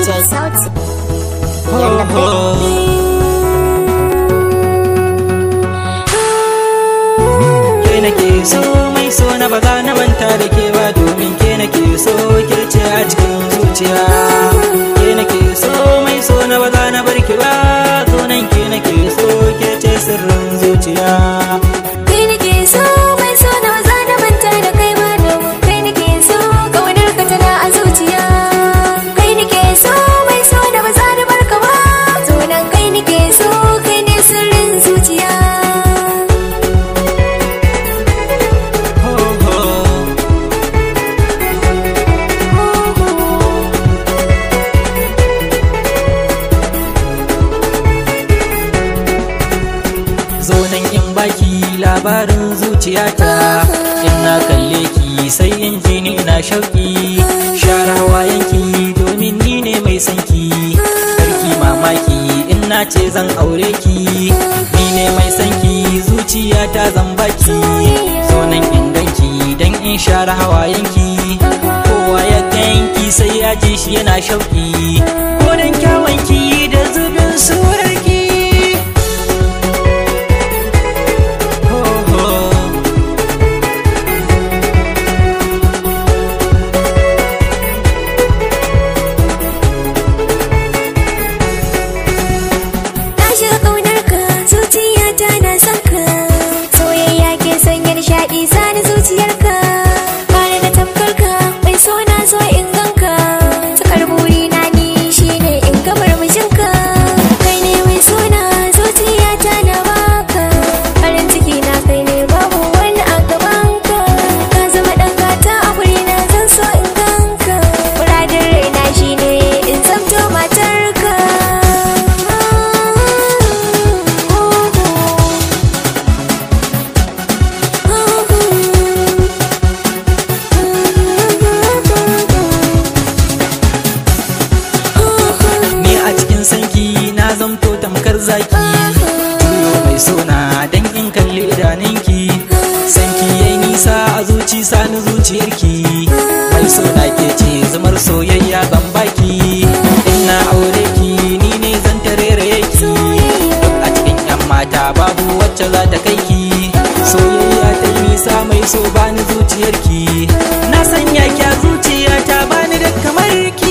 DJ Sauti. Ke nake so mai so na ba za na manta da ke ba, domin ke nake so ke ce a cikin zuciya. Ke nake so mai so na ba za na bar ki ba, sunan ke nake so ke ce sirrin zuciya. Kai nake so mai so na ba za na manta da kai ba, domin kai nake so kaunar ka tana a zuciya. Kai nake so mai so na ba za na bar ka ba, sunan kai nake so kai ne sirrin zuciya. Zo nan in baki labarin zuciyata, in na kalle ki sai in ji ni ina shauki. Share hawayenki domin ni ne mai sanki, karki mamaki in na ce zan aure ki. Ni ne mai sanki zuciyata zan baki, zo nan in ganki dan in share hawayenki. Kowa ya ganki sai ya ji shi yana shauki, ko dan kyawanki da zubin surarki. Sani zuciyarka bani da tamkarka, mai so na so in ganka. Tukar burina ni shine in ga murmushinka. Kai ne mai so na zuciyata na baka, farin ciki na kai ne babu wani a gabanka. Ka zama dan gata a gurina, zan so in ganka. Muradin raina shine in zamto matarka. Sanki na zamto tamkar zaki, juyo mai sona dan in kalli idanunki. Sanki yayi nisa a zuci sani zuciyarki, mai sona ke ce zumar soyayya ban baki. In na aure ki ni ne zan tareraye ki, a cikin yan mata babu wacce za ta kai ki. Soyayya ta yi nisa mai so bani zuciyarki, na sanya ki a zuciyata bani da kamar ki.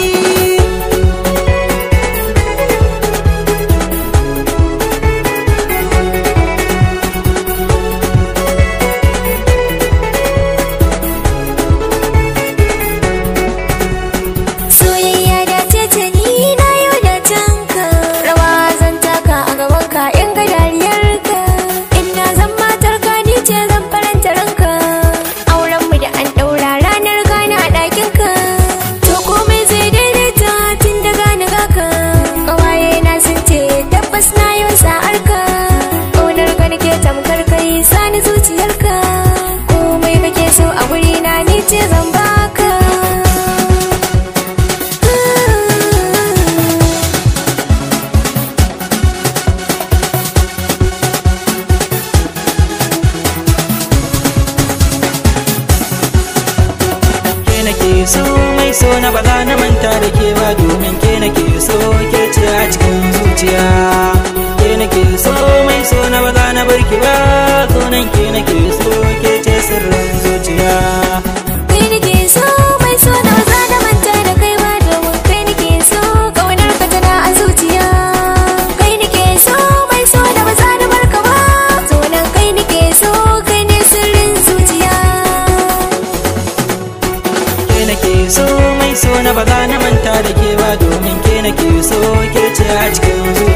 Sani zuciyarka, komai kake so a wurina ni ce zan baka. Ke nake so mai so na ba za na manta da ke ba, domin ke nake so ke ce a cikin zuciya. Ke nake so mai so na ba za na bar ki ba, sunan ke nake so ke ce sirrin zuciya. Kai nake so mai so na ba za na manta da kai ba, domin kai nake so kaunar ka tana a zuciya. Kai nake so mai so na ba za na bar ka ba, sunan kai nake so kai ne sirrin zuciya. Ke nake so mai so na ba za na manta da ke ba, domin ke nake so ke ce a cikin zuciya.